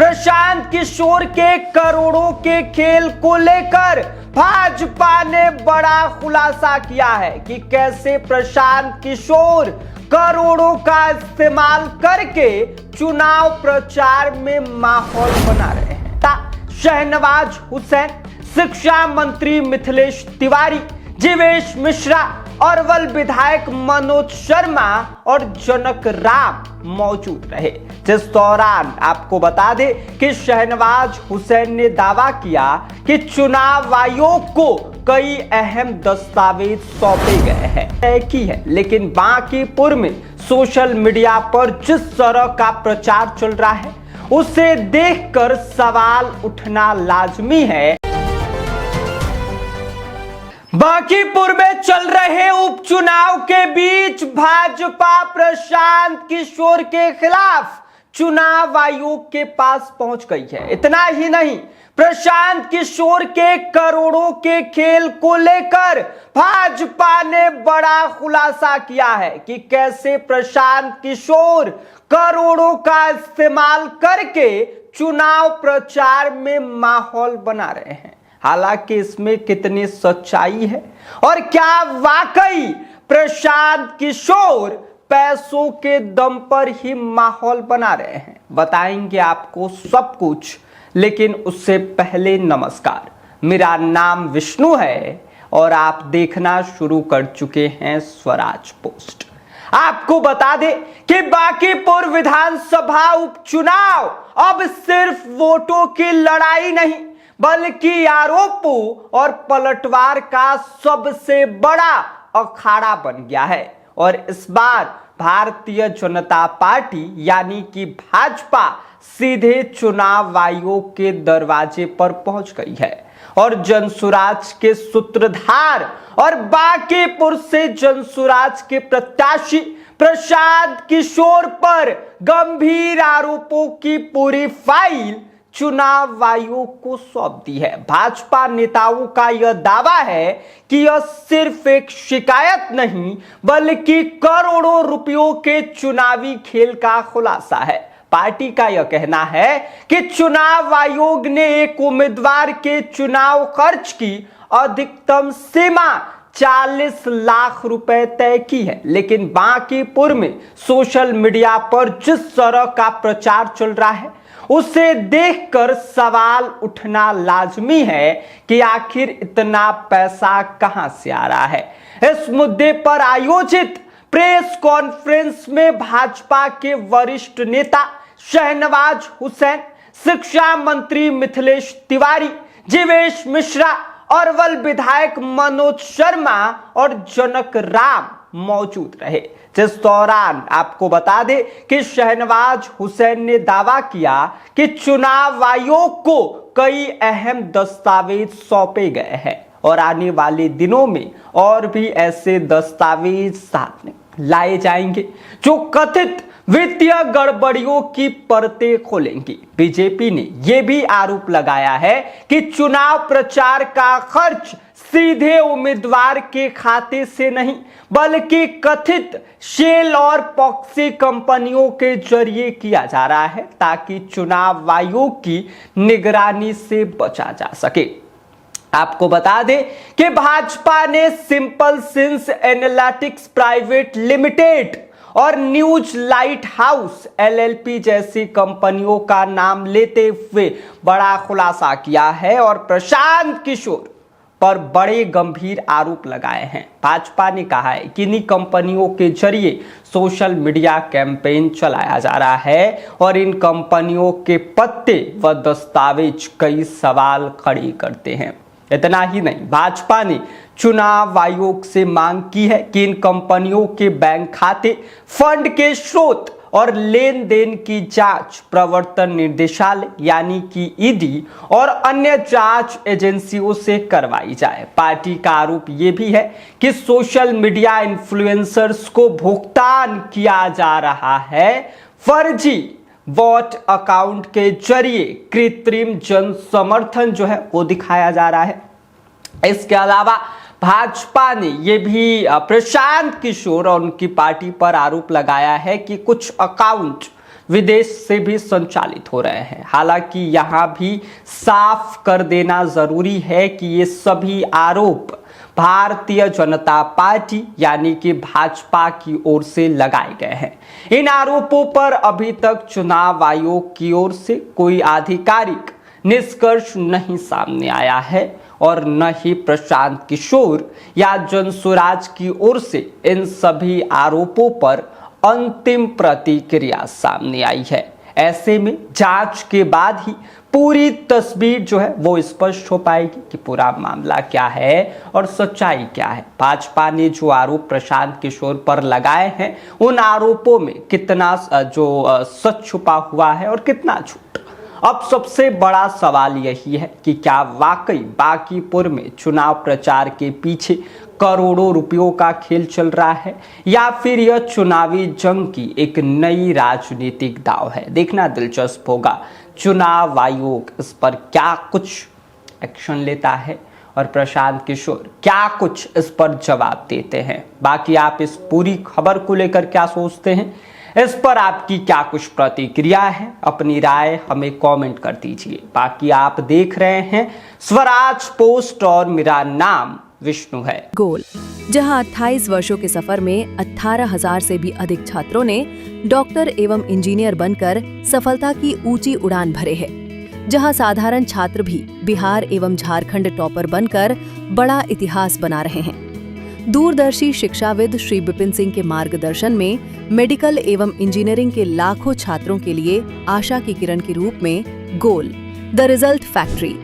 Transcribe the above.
प्रशांत किशोर के करोड़ों के खेल को लेकर भाजपा ने बड़ा खुलासा किया है कि कैसे प्रशांत किशोर करोड़ों का इस्तेमाल करके चुनाव प्रचार में माहौल बना रहे हैं। शहनवाज हुसैन, शिक्षा मंत्री मिथिलेश तिवारी, जीवेश मिश्रा, अरवल विधायक मनोज शर्मा और जनक राम मौजूद रहे। जिस दौरान आपको बता दें कि शहनवाज हुसैन ने दावा किया कि चुनाव आयोग को कई अहम दस्तावेज सौंपे गए हैं तय की है, लेकिन बांकीपुर में सोशल मीडिया पर जिस तरह का प्रचार चल रहा है उसे देखकर सवाल उठना लाजमी है। बांकीपुर में चल रहे उपचुनाव के बीच भाजपा प्रशांत किशोर के खिलाफ चुनाव आयोग के पास पहुंच गई है। इतना ही नहीं, प्रशांत किशोर के करोड़ों के खेल को लेकर भाजपा ने बड़ा खुलासा किया है कि कैसे प्रशांत किशोर करोड़ों का इस्तेमाल करके चुनाव प्रचार में माहौल बना रहे हैं। हालांकि इसमें कितनी सच्चाई है और क्या वाकई प्रशांत किशोर पैसों के दम पर ही माहौल बना रहे हैं, बताएंगे आपको सब कुछ। लेकिन उससे पहले नमस्कार, मेरा नाम विष्णु है और आप देखना शुरू कर चुके हैं स्वराज पोस्ट। आपको बता दें कि बांकीपुर विधानसभा उपचुनाव अब सिर्फ वोटों की लड़ाई नहीं बल्कि आरोपों और पलटवार का सबसे बड़ा अखाड़ा बन गया है। और इस बार भारतीय जनता पार्टी यानी कि भाजपा सीधे चुनाव आयोग के दरवाजे पर पहुंच गई है और जनसुराज के सूत्रधार और बांकीपुर से जनसुराज के प्रत्याशी प्रशांत किशोर पर गंभीर आरोपों की पूरी फाइल चुनाव आयोग को सौंप दी है। भाजपा नेताओं का यह दावा है कि यह सिर्फ एक शिकायत नहीं बल्कि करोड़ों रुपयों के चुनावी खेल का खुलासा है। पार्टी का यह कहना है कि चुनाव आयोग ने एक उम्मीदवार के चुनाव खर्च की अधिकतम सीमा 40 लाख रुपए तय की है, लेकिन बांकीपुर में सोशल मीडिया पर जिस तरह का प्रचार चल रहा है उसे देखकर सवाल उठना लाजमी है कि आखिर इतना पैसा कहां से आ रहा है। इस मुद्दे पर आयोजित प्रेस कॉन्फ्रेंस में भाजपा के वरिष्ठ नेता शहनवाज हुसैन, शिक्षा मंत्री मिथिलेश तिवारी, जीवेश मिश्रा, अरवल विधायक मनोज शर्मा और जनक राम मौजूद रहे। जिस दौरान आपको बता दें कि शहनवाज हुसैन ने दावा किया कि चुनाव आयोग को कई अहम दस्तावेज सौंपे गए हैं और आने वाले दिनों में और भी ऐसे दस्तावेज साथ में लाए जाएंगे जो कथित वित्तीय गड़बड़ियों की परतें खोलेंगी। बीजेपी ने यह भी आरोप लगाया है कि चुनाव प्रचार का खर्च सीधे उम्मीदवार के खाते से नहीं बल्कि कथित शेल और पॉक्सी कंपनियों के जरिए किया जा रहा है ताकि चुनाव आयोग की निगरानी से बचा जा सके। आपको बता दें कि भाजपा ने simple since analytics private limited और न्यूज लाइट हाउस एलएलपी जैसी कंपनियों का नाम लेते हुए बड़ा खुलासा किया है और प्रशांत किशोर पर बड़े गंभीर आरोप लगाए हैं। भाजपा ने कहा है कि इन्हीं कंपनियों के जरिए सोशल मीडिया कैंपेन चलाया जा रहा है और इन कंपनियों के पत्ते व दस्तावेज कई सवाल खड़े करते हैं। इतना ही नहीं, भाजपा ने चुनाव आयोग से मांग की है कि इन कंपनियों के बैंक खाते, फंड के स्रोत और लेन देन की जांच प्रवर्तन निदेशालय यानी कि ईडी और अन्य जांच एजेंसियों से करवाई जाए। पार्टी का आरोप यह भी है कि सोशल मीडिया इन्फ्लुएंसर्स को भुगतान किया जा रहा है फर्जी वोट अकाउंट के जरिए कृत्रिम जन समर्थन जो है वो दिखाया जा रहा है। इसके अलावा भाजपा ने यह भी प्रशांत किशोर और उनकी पार्टी पर आरोप लगाया है कि कुछ अकाउंट विदेश से भी संचालित हो रहे हैं। हालांकि यहां भी साफ कर देना जरूरी है कि ये सभी आरोप भारतीय जनता पार्टी यानी कि भाजपा की ओर से लगाए गए हैं। इन आरोपों पर अभी तक चुनाव आयोग की ओर से कोई आधिकारिक निष्कर्ष नहीं सामने आया है और न ही प्रशांत किशोर या जनसुराज की ओर से इन सभी आरोपों पर अंतिम प्रतिक्रिया सामने आई है। ऐसे में जांच के बाद ही पूरी तस्वीर जो है वो स्पष्ट हो पाएगी कि पूरा मामला क्या है और सच्चाई क्या है। भाजपा ने जो आरोप प्रशांत किशोर पर लगाए हैं उन आरोपों में कितना जो सच छुपा हुआ है और कितना झूठ। अब सबसे बड़ा सवाल यही है कि क्या वाकई बांकीपुर में चुनाव प्रचार के पीछे करोड़ों रुपयों का खेल चल रहा है या फिर यह चुनावी जंग की एक नई राजनीतिक दांव है। देखना दिलचस्प होगा चुनाव आयोग इस पर क्या कुछ एक्शन लेता है और प्रशांत किशोर क्या कुछ इस पर जवाब देते हैं। बाकी आप इस पूरी खबर को लेकर क्या सोचते हैं, इस पर आपकी क्या कुछ प्रतिक्रिया है, अपनी राय हमें कमेंट कर दीजिए। बाकी आप देख रहे हैं स्वराज पोस्ट और मेरा नाम विष्णु है। गोल, जहां 28 वर्षों के सफर में 18,000 से भी अधिक छात्रों ने डॉक्टर एवं इंजीनियर बनकर सफलता की ऊंची उड़ान भरे है, जहां साधारण छात्र भी बिहार एवं झारखंड टॉपर बनकर बड़ा इतिहास बना रहे हैं। दूरदर्शी शिक्षाविद श्री विपिन सिंह के मार्गदर्शन में मेडिकल एवं इंजीनियरिंग के लाखों छात्रों के लिए आशा की किरण के रूप में गोल, द रिजल्ट फैक्ट्री